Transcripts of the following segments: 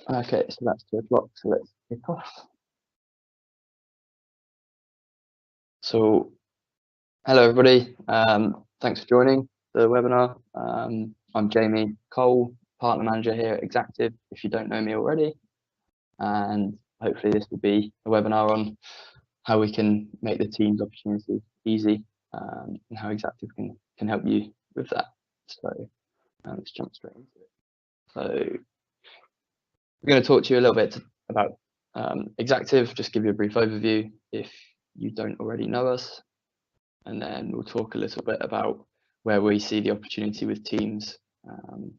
Okay, so that's 2 o'clock, so let's kick off. So, hello everybody, thanks for joining the webinar. I'm Jamie Cole, Partner Manager here at Exactive, if you don't know me already, and hopefully this will be a webinar on how we can make the team's opportunity easy, and how Exactive can help you with that. So let's jump straight into it. So we're going to talk to you a little bit about Exactive, just give you a brief overview if you don't already know us, and then we'll talk a little bit about where we see the opportunity with teams, and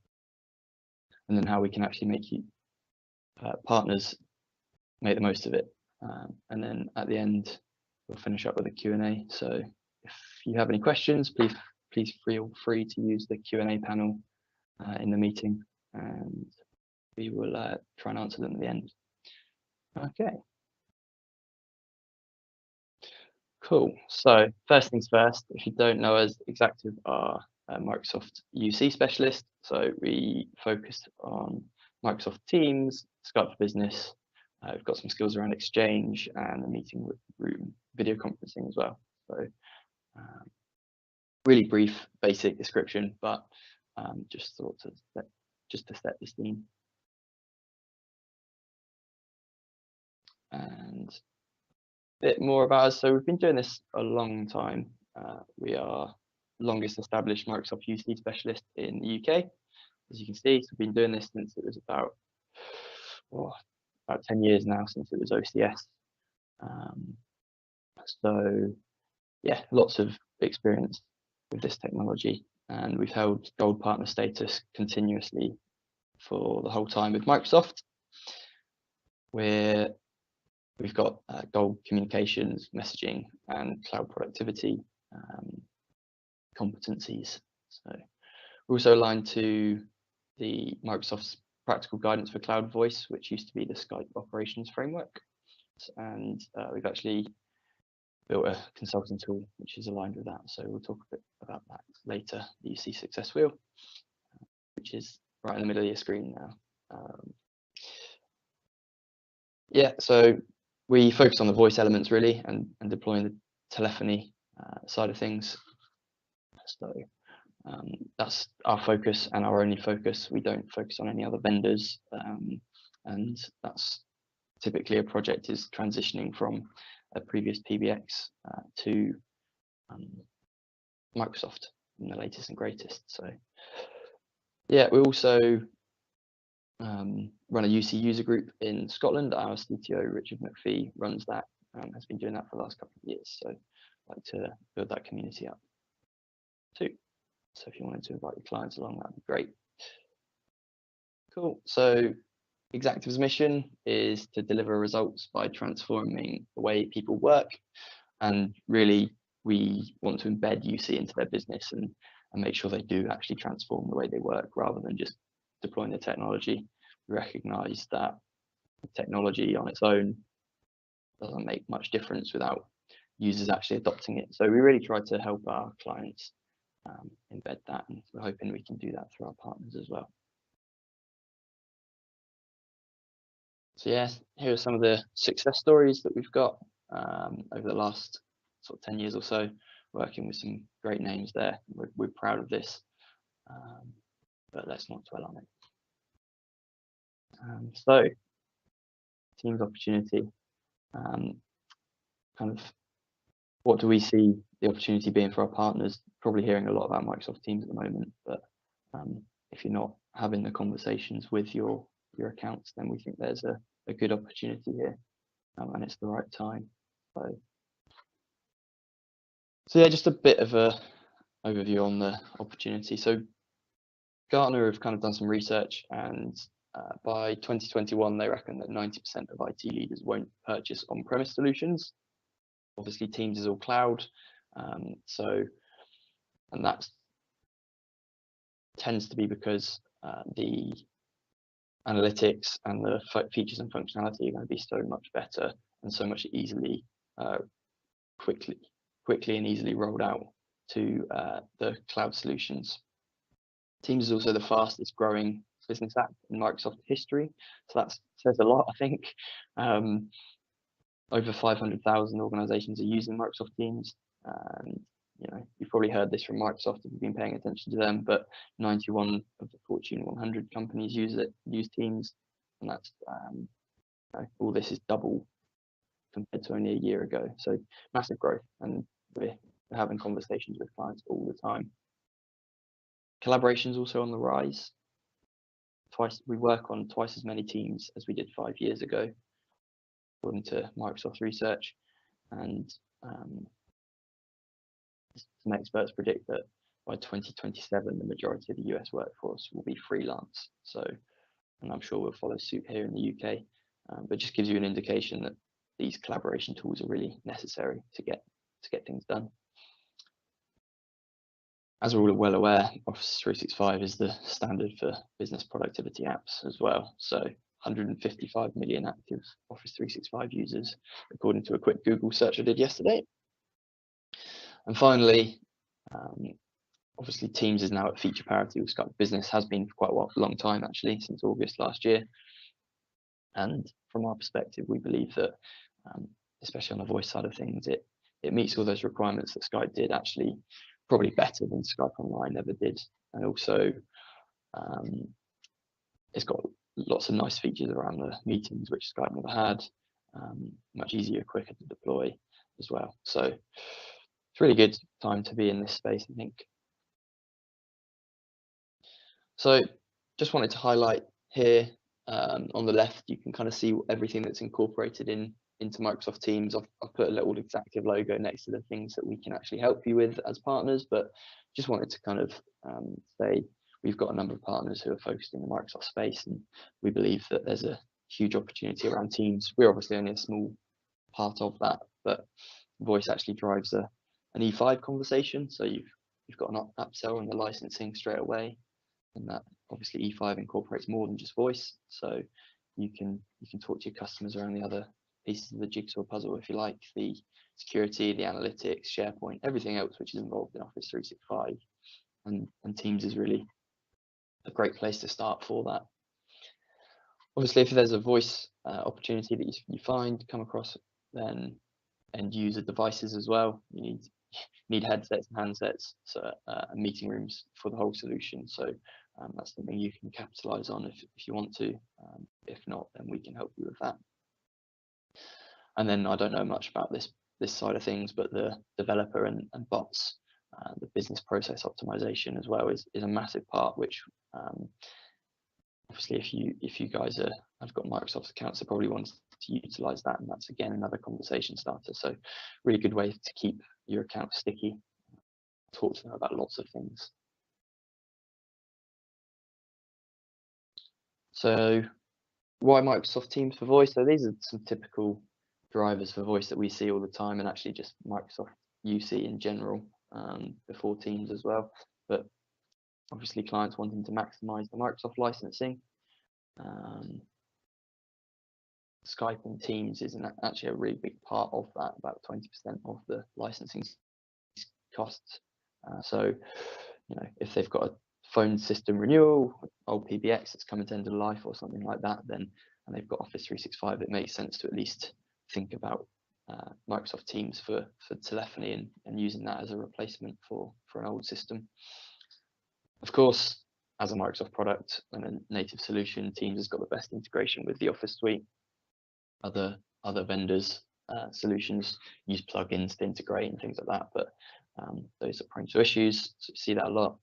then how we can actually make you partners make the most of it. And then at the end, we'll finish up with a Q&A. So if you have any questions, please feel free to use the Q&A panel in the meeting, and we will try and answer them at the end. Okay. Cool. So first things first, if you don't know us, Exactive are a Microsoft UC specialist. So we focus on Microsoft Teams, Skype for Business. We've got some skills around Exchange and the meeting room video conferencing as well. So really brief, basic description, but just thought to set the scene. And a bit more about us. So we've been doing this a long time. We are longest established Microsoft UC specialist in the UK. As you can see, so we've been doing this since it was about 10 years now, since it was OCS. So yeah, lots of experience with this technology, and we've held gold partner status continuously for the whole time with Microsoft. We've got gold communications, messaging, and cloud productivity competencies. So we're also aligned to the Microsoft's practical guidance for cloud voice, which used to be the Skype operations framework. And we've actually built a consulting tool which is aligned with that. So we'll talk a bit about that later. The UC Success Wheel, which is right in the middle of your screen now. Yeah, so we focus on the voice elements really, and deploying the telephony side of things. So that's our focus and our only focus. We don't focus on any other vendors, and that's typically a project is transitioning from a previous PBX to Microsoft in the latest and greatest. So yeah, we also run a UC user group in Scotland. Our CTO Richard McPhee runs that, has been doing that for the last couple of years. So I'd like to build that community up too. So if you wanted to invite your clients along, that'd be great. Cool. So Exactive's mission is to deliver results by transforming the way people work, and really we want to embed UC into their business and make sure they do actually transform the way they work rather than just deploying the technology. We recognize that technology on its own doesn't make much difference without users actually adopting it. So we really try to help our clients embed that, and we're hoping we can do that through our partners as well. So yes, here are some of the success stories that we've got over the last sort of 10 years or so, working with some great names there. We're proud of this, but let's not dwell on it. So team's opportunity, kind of what do we see the opportunity being for our partners? Probably hearing a lot about Microsoft Teams at the moment, but if you're not having the conversations with your accounts, then we think there's a good opportunity here, and it's the right time. So yeah, just a bit of a overview on the opportunity. So Gartner have kind of done some research, and by 2021 they reckon that 90% of IT leaders won't purchase on-premise solutions. Obviously Teams is all cloud, and that tends to be because the analytics and the features and functionality are going to be so much better and so much easily, quickly and easily rolled out to the cloud solutions. Teams is also the fastest growing business app in Microsoft history. So that says a lot, I think. Over 500,000 organizations are using Microsoft Teams. You've probably heard this from Microsoft if you've been paying attention to them, but 91 of the Fortune 100 companies use Teams, and that's all this is double compared to only a year ago. So massive growth, and we're having conversations with clients all the time. Collaboration's also on the rise. We work on twice as many teams as we did 5 years ago, according to Microsoft research, and some experts predict that by 2027, the majority of the US workforce will be freelance. So, and I'm sure we'll follow suit here in the UK, but just gives you an indication that these collaboration tools are really necessary to get things done. As we're all well aware, Office 365 is the standard for business productivity apps as well. So 155 million active Office 365 users, according to a quick Google search I did yesterday. And finally, obviously Teams is now at feature parity with Skype Business, has been for quite a long time actually, since August last year. And from our perspective, we believe that, especially on the voice side of things, it meets all those requirements that Skype did, actually probably better than Skype Online ever did. And also, it's got lots of nice features around the meetings, which Skype never had, much easier, quicker to deploy as well. So it's a really good time to be in this space, I think. So just wanted to highlight here, on the left, you can kind of see everything that's incorporated into Microsoft Teams. I've put a little Exactive logo next to the things that we can actually help you with as partners, but just wanted to kind of say we've got a number of partners who are focused in the Microsoft space, and we believe that there's a huge opportunity around Teams. We're obviously only a small part of that, but voice actually drives an E5 conversation. So you've got an upsell and the licensing straight away, and that obviously E5 incorporates more than just voice. So you can talk to your customers around the other pieces of the jigsaw puzzle, if you like, the security, the analytics, SharePoint, everything else which is involved in Office 365. And Teams is really a great place to start for that. Obviously, if there's a voice opportunity that you come across, then end user devices as well. You need headsets and handsets, so meeting rooms for the whole solution. So that's something you can capitalize on if you want to. If not, then we can help you with that. And then I don't know much about this side of things, but the developer and bots, the business process optimization as well is a massive part, which obviously if you guys have got Microsoft accounts, they probably want to utilize that, and that's again another conversation starter. So really good way to keep your account sticky. Talk to them about lots of things. So why Microsoft Teams for voice? So these are some typical drivers for voice that we see all the time, and actually just Microsoft UC in general, before Teams as well. But obviously clients wanting to maximize the Microsoft licensing. Skype and Teams is actually a really big part of that, about 20% of the licensing costs. So, if they've got a phone system renewal, old PBX that's coming to end of life or something like that, then, and they've got Office 365, it makes sense to at least think about Microsoft Teams for telephony and using that as a replacement for an old system. Of course, as a Microsoft product and a native solution, Teams has got the best integration with the Office suite. Other vendors' solutions use plugins to integrate and things like that, but those are prone to issues. So you see that a lot.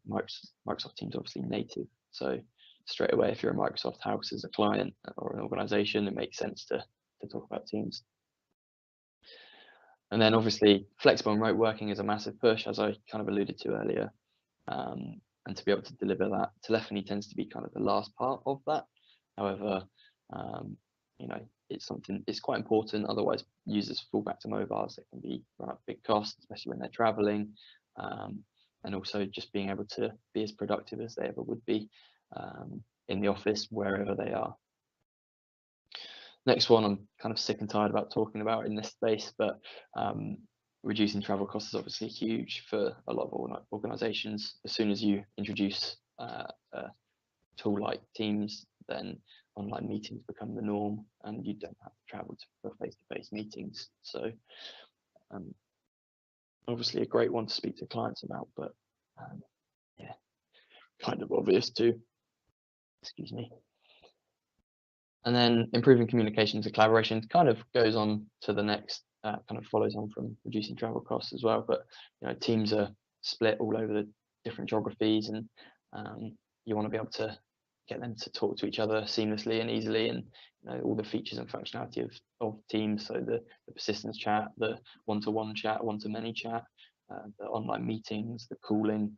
Microsoft Teams obviously native, so straight away, if you're a Microsoft house as a client or an organization, it makes sense to talk about Teams. And then obviously flexible remote working is a massive push, as I kind of alluded to earlier. And to be able to deliver that, telephony tends to be kind of the last part of that. However, it's quite important. Otherwise, users fall back to mobiles. It can run up big costs, especially when they're traveling, and also just being able to be as productive as they ever would be in the office, wherever they are. Next one, I'm kind of sick and tired about talking about in this space, but reducing travel costs is obviously huge for a lot of organizations. As soon as you introduce tool like Teams, then online meetings become the norm, and you don't have to travel for face-to-face meetings. So obviously a great one to speak to clients about, but yeah, kind of obvious too. Excuse me. And then improving communications and collaboration kind of goes on to the next, kind of follows on from reducing travel costs as well. But teams are split all over the different geographies, and you want to be able to get them to talk to each other seamlessly and easily, and all the features and functionality of Teams. So the persistence chat, the one-to-one chat, one-to-many chat, the online meetings, the calling,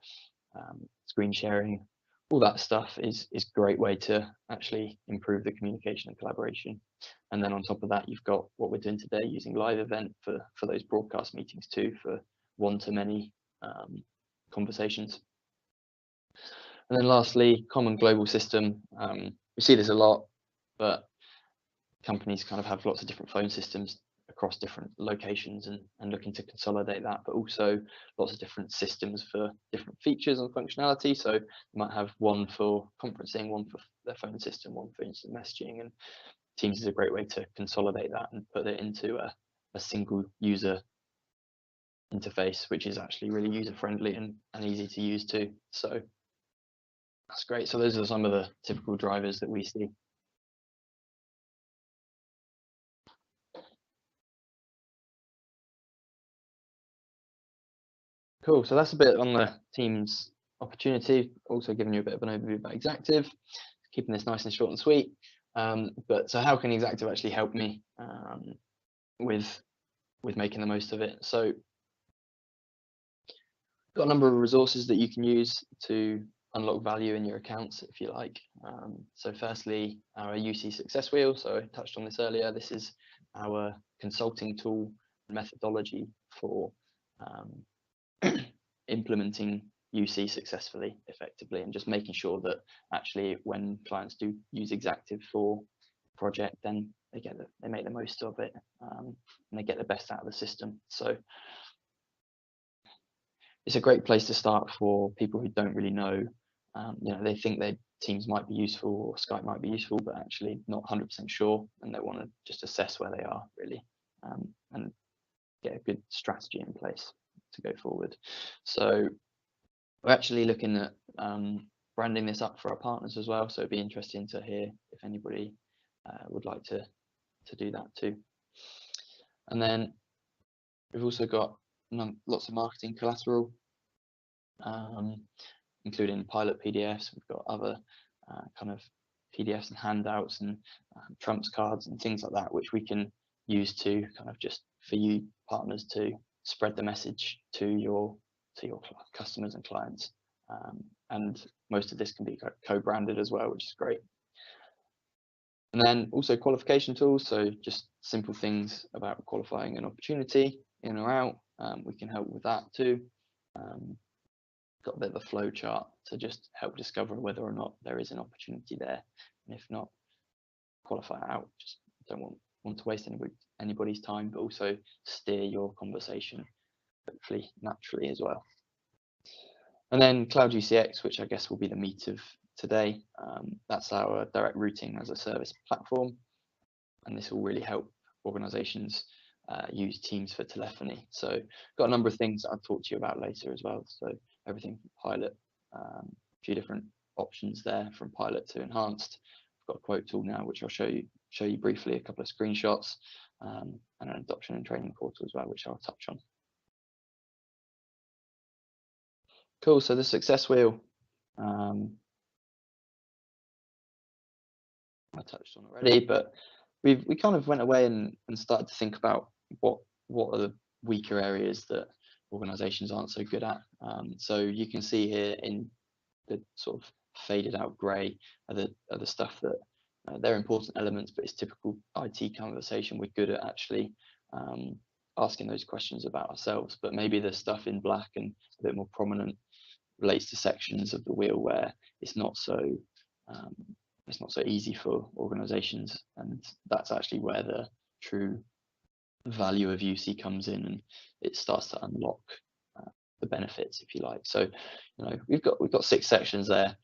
screen sharing, all that stuff is a great way to actually improve the communication and collaboration. And then on top of that, you've got what we're doing today, using live event for those broadcast meetings too, for one-to-many conversations. And then lastly, common global system. We see this a lot, but companies kind of have lots of different phone systems across different locations, and looking to consolidate that, but also lots of different systems for different features and functionality. So you might have one for conferencing, one for their phone system, one for instant messaging, and Teams is a great way to consolidate that and put it into a single user interface, which is actually really user friendly and easy to use too. So that's great. So those are some of the typical drivers that we see. Cool. So that's a bit on the Teams opportunity. Also giving you a bit of an overview about Exactive, keeping this nice and short and sweet. But so how can Exactive actually help me with making the most of it? So got a number of resources that you can use to unlock value in your accounts, if you like. So firstly, our UC success wheel. So I touched on this earlier. This is our consulting tool methodology for implementing UC successfully, effectively, and just making sure that actually when clients do use Exactive for a project, then they make the most of it, and they get the best out of the system. So it's a great place to start for people who don't really know. They think their Teams might be useful or Skype might be useful, but actually not 100% sure, and they want to just assess where they are really, and get a good strategy in place to go forward. So we're actually looking at branding this up for our partners as well. So it'd be interesting to hear if anybody would like to do that too. And then we've also got lots of marketing collateral, including pilot PDFs. We've got other kind of PDFs and handouts and trumps cards and things like that, which we can use to kind of just for you partners to spread the message to your customers and clients. And most of this can be co-branded as well, which is great. And then also qualification tools, so just simple things about qualifying an opportunity in or out. We can help with that too. Got a bit of a flow chart to just help discover whether or not there is an opportunity there, and if not, qualify it out. Just don't want to waste anybody's time, but also steer your conversation hopefully naturally as well. And then Cloud UCX, which I guess will be the meat of today. That's our direct routing as a service platform, and this will really help organizations use Teams for telephony. So got a number of things that I'll talk to you about later as well. So everything from pilot, a few different options there from pilot to enhanced. I've got a quote tool now, which I'll show you briefly, a couple of screenshots, and an adoption and training portal as well, which I'll touch on. Cool. So the success wheel, I touched on already, but we kind of went away and started to think about what are the weaker areas that organizations aren't so good at. So you can see here in the sort of faded out gray are the stuff that they're important elements, but it's typical IT conversation. We're good at actually asking those questions about ourselves, but maybe the stuff in black and a bit more prominent relates to sections of the wheel where it's not so easy for organizations, and that's actually where the true value of UC comes in, and it starts to unlock the benefits, if you like. So we've got 6 sections there.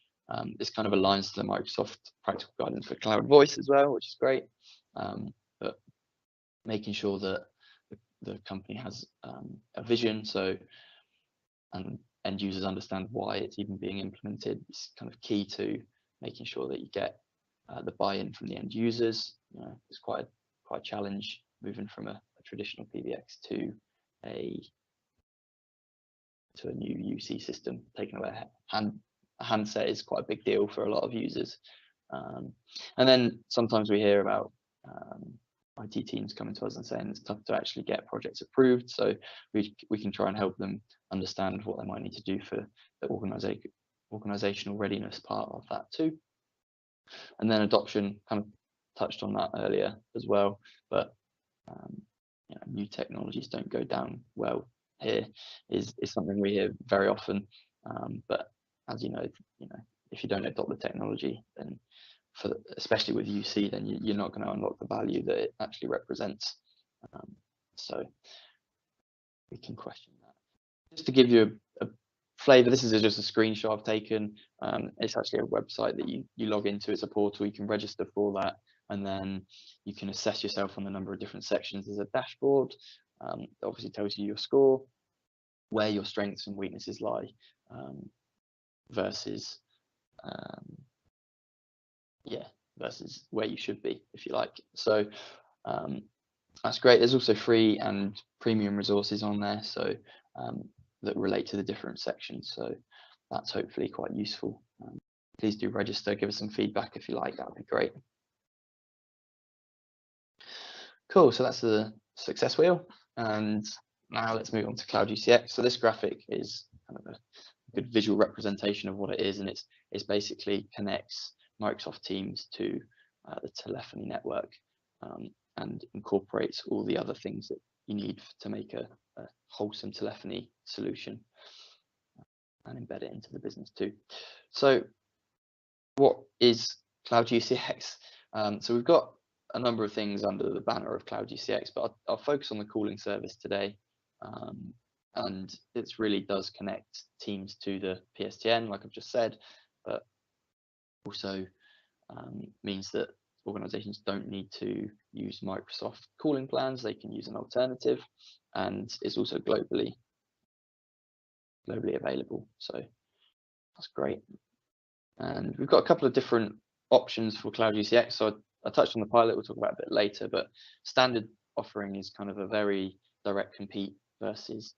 This kind of aligns to the Microsoft practical guidance for cloud voice as well, which is great. But making sure that the company has a vision, and end users understand why it's even being implemented, is kind of key to making sure that you get the buy-in from the end users. It's quite a challenge moving from a traditional PBX to a new UC system. Taking away a handset is quite a big deal for a lot of users. And then sometimes we hear about IT teams coming to us and saying it's tough to actually get projects approved. So we can try and help them understand what they might need to do for the organizational readiness part of that too. And then adoption, kind of touched on that earlier as well, but new technologies don't go down well here is something we hear very often. But as you know, if you don't adopt the technology, then especially with UC, then you're not going to unlock the value that it actually represents. So we can question that. Just to give you a flavor, this is just a screenshot I've taken. It's actually a website that you log into. It's a portal. You can register for that, and then you can assess yourself on a number of different sections. There's a dashboard that obviously tells you your score, where your strengths and weaknesses lie, versus versus where you should be, if you like. So that's great. There's also free and premium resources on there, so that relate to the different sections. So that's hopefully quite useful. Please do register, give us some feedback if you like, that would be great. Cool, so that's the success wheel. And now let's move on to Cloud UCX. So this graphic is kind of a good visual representation of what it is, and it's basically connects Microsoft Teams to the telephony network, and incorporates all the other things that you need to make a wholesome telephony solution, and embed it into the business too. So what is Cloud UCX? So we've got a number of things under the banner of Cloud UCX, but I'll focus on the calling service today. And it really does connect Teams to the PSTN, like I've just said, but also means that organizations don't need to use Microsoft calling plans. They can use an alternative, and it's also globally available. So that's great. And we've got a couple of different options for Cloud UCX. So I touched on the pilot, we'll talk about it a bit later, but standard offering is kind of a very direct compete versus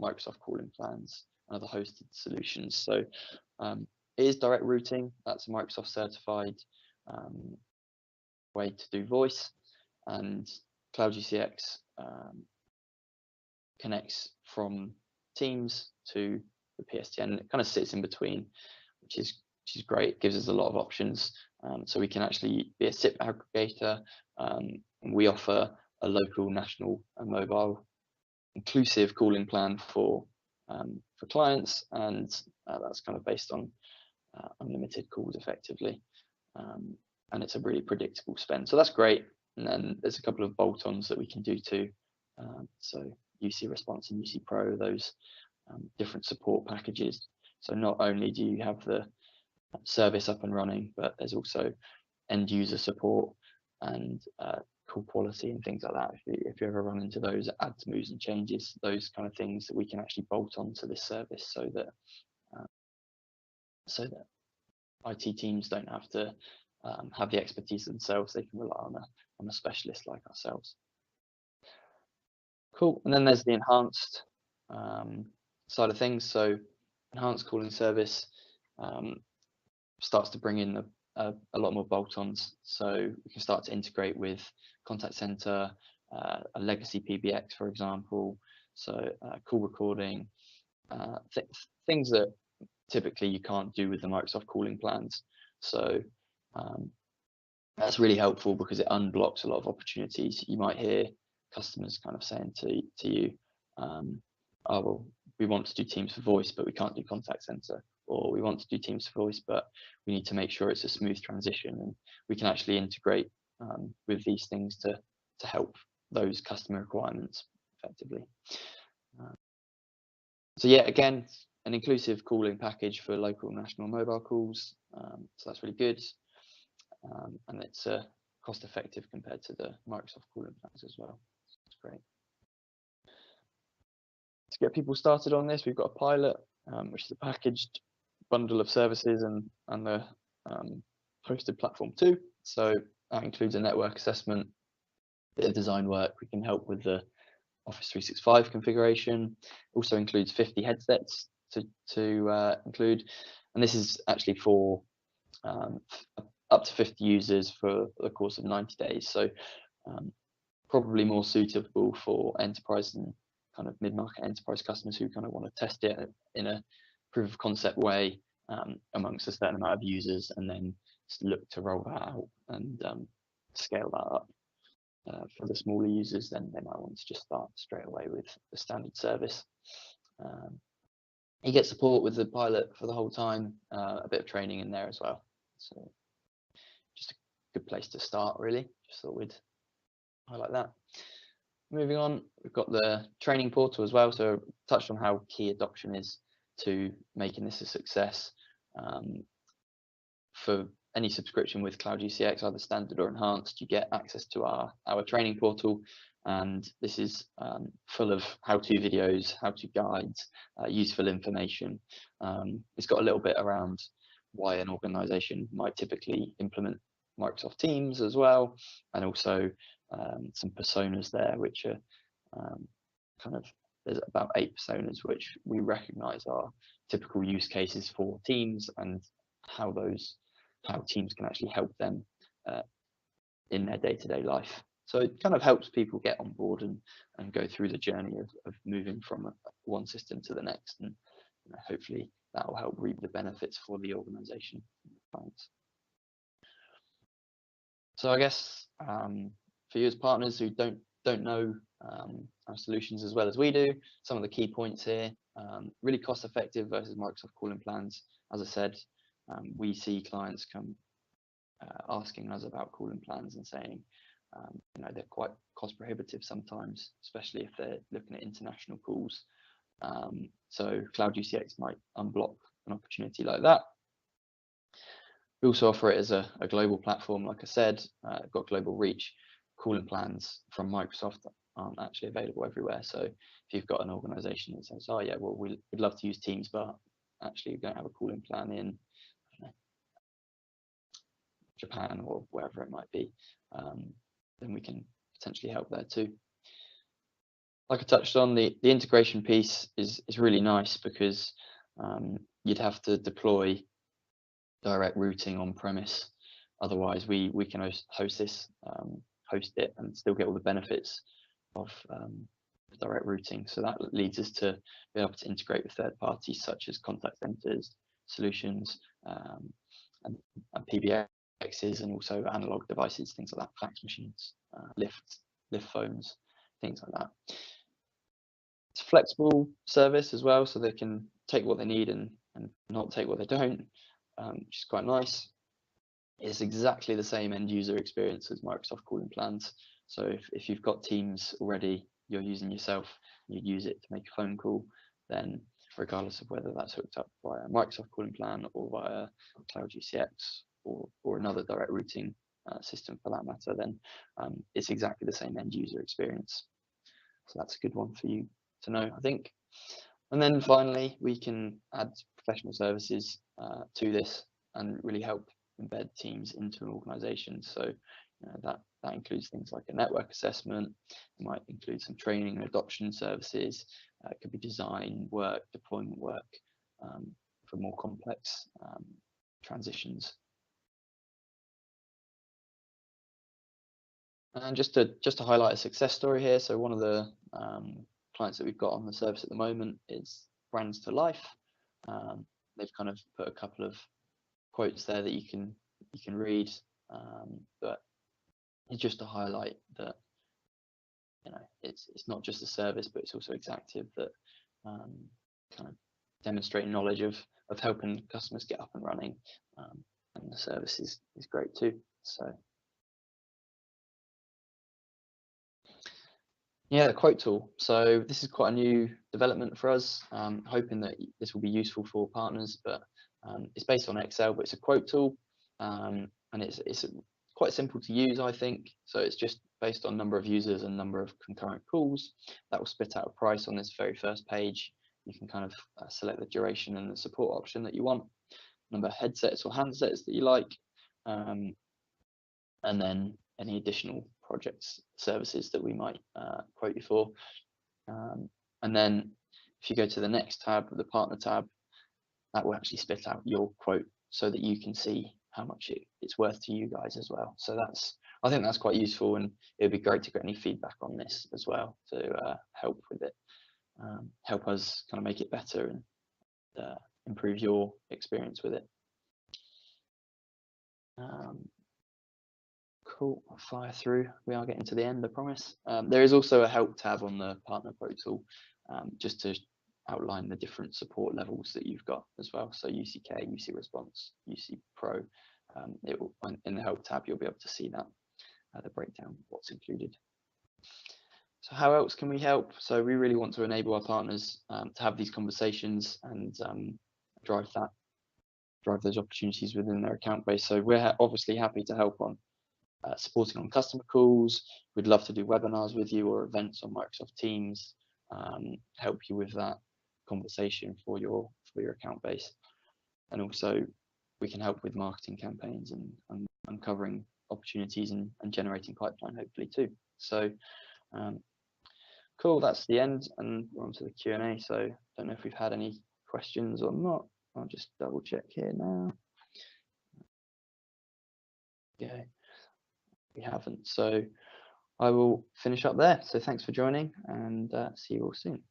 Microsoft calling plans and other hosted solutions. So it is direct routing. That's a Microsoft certified way to do voice, and Cloud UCX connects from Teams to the PSTN. It kind of sits in between, which is great. It gives us a lot of options. So we can actually be a SIP aggregator. And we offer a local, national, and mobile inclusive calling plan for clients, and that's kind of based on unlimited calls effectively, and it's a really predictable spend. So that's great. And then there's a couple of bolt-ons that we can do too. So UC Response and UC Pro, those different support packages. So not only do you have the service up and running, but there's also end user support and call quality and things like that. If you ever run into those adds, moves and changes, those kind of things that we can actually bolt onto this service, so that IT teams don't have to have the expertise themselves. They can rely on a specialist like ourselves. Cool. And then there's the enhanced side of things. So enhanced calling service starts to bring in a lot more bolt-ons. So we can start to integrate with contact center, a legacy PBX, for example. So call recording, things that typically you can't do with the Microsoft calling plans. So that's really helpful because it unblocks a lot of opportunities. You might hear customers kind of saying to you, oh, well, we want to do Teams for voice, but we can't do contact center. Or we want to do Teams for voice, but we need to make sure it's a smooth transition. And we can actually integrate with these things to help those customer requirements effectively. So yeah, again, an inclusive calling package for local, national, mobile calls. So that's really good, and it's cost effective compared to the Microsoft calling plans as well. It's great. To get people started on this, we've got a pilot, which is a packaged bundle of services and the hosted platform too. So that includes a network assessment, bit of design work. We can help with the Office 365 configuration. Also includes 50 headsets to include, and this is actually for up to 50 users for the course of 90 days. So probably more suitable for enterprise and kind of mid-market enterprise customers who kind of want to test it in a proof of concept way amongst a certain amount of users, and then look to roll that out and scale that up. For the smaller users, then they might want to just start straight away with the standard service. You get support with the pilot for the whole time, a bit of training in there as well. So just a good place to start, really. Just thought we'd highlight that. Moving on, we've got the training portal as well. So touched on how key adoption is to making this a success. For any subscription with Cloud UCX, either standard or enhanced, you get access to our training portal, and this is full of how-to videos, how-to guides, useful information. It's got a little bit around why an organization might typically implement Microsoft Teams as well, and also some personas there, which are there's about 8 personas which we recognize are typical use cases for Teams, and how Teams can actually help them in their day-to-day life. So it kind of helps people get on board and go through the journey of moving from one system to the next, and hopefully that will help reap the benefits for the organization and the clients. So I guess for you as partners who don't know our solutions as well as we do, some of the key points here: really cost effective versus Microsoft calling plans. As I said, we see clients come asking us about calling plans and saying they're quite cost prohibitive sometimes, especially if they're looking at international calls. So Cloud UCX might unblock an opportunity like that. We also offer it as a global platform. Like I said, got global reach. Calling plans from Microsoft aren't actually available everywhere. So if you've got an organization that says, oh yeah, well, we'd love to use Teams, but actually we don't have a calling plan in Japan or wherever it might be, then we can potentially help there too. Like I touched on, the integration piece is really nice, because you'd have to deploy direct routing on premise. Otherwise, we can host it and still get all the benefits of direct routing. So that leads us to be able to integrate with third parties such as contact centers, solutions, and PBXs, and also analog devices, things like that, fax machines, lift phones, things like that. It's a flexible service as well, so they can take what they need and not take what they don't, which is quite nice. It's exactly the same end user experience as Microsoft calling plans. So if you've got Teams already, you're using yourself, you use it to make a phone call, then regardless of whether that's hooked up via a Microsoft calling plan or via Cloud UCX or another direct routing system for that matter, then it's exactly the same end user experience. So that's a good one for you to know, I think. And then finally, we can add professional services to this and really help embed Teams into an organization. So that includes things like a network assessment. It might include some training and adoption services. It could be design work, deployment work for more complex transitions. And just to highlight a success story here, so one of the clients that we've got on the service at the moment is Brands to Life. They've kind of put a couple of quotes there that you can read, but it's just to highlight that it's not just a service, but it's also Exactive that kind of demonstrating knowledge of helping customers get up and running, and the service is great too. So Yeah, the quote tool. So this is quite a new development for us. Hoping that this will be useful for partners, but it's based on Excel, but it's a quote tool, and it's quite simple to use, I think. So it's just based on number of users and number of concurrent calls. That will spit out a price on this very first page. You can kind of select the duration and the support option that you want, number of headsets or handsets that you like, um, and then any additional projects, services that we might quote you for. And then if you go to the next tab, the partner tab, that will actually spit out your quote so that you can see how much it's worth to you guys as well. So I think that's quite useful, and it would be great to get any feedback on this as well to help with it, help us kind of make it better and improve your experience with it. Cool, I'll fire through. We are getting to the end, I promise. There is also a help tab on the partner portal, just to outline the different support levels that you've got as well. So UCK, UC Response, UC Pro. In the help tab, you'll be able to see that, the breakdown, what's included. So how else can we help? So we really want to enable our partners to have these conversations and drive those opportunities within their account base. So we're obviously happy to help on supporting on customer calls. We'd love to do webinars with you or events on Microsoft Teams, help you with that conversation for your account base. And also we can help with marketing campaigns and uncovering opportunities and generating pipeline hopefully too. So cool, that's the end, and we're on to the Q&A. So don't know if we've had any questions or not. I'll just double check here now. Yeah, we haven't. So I will finish up there. So thanks for joining, and see you all soon.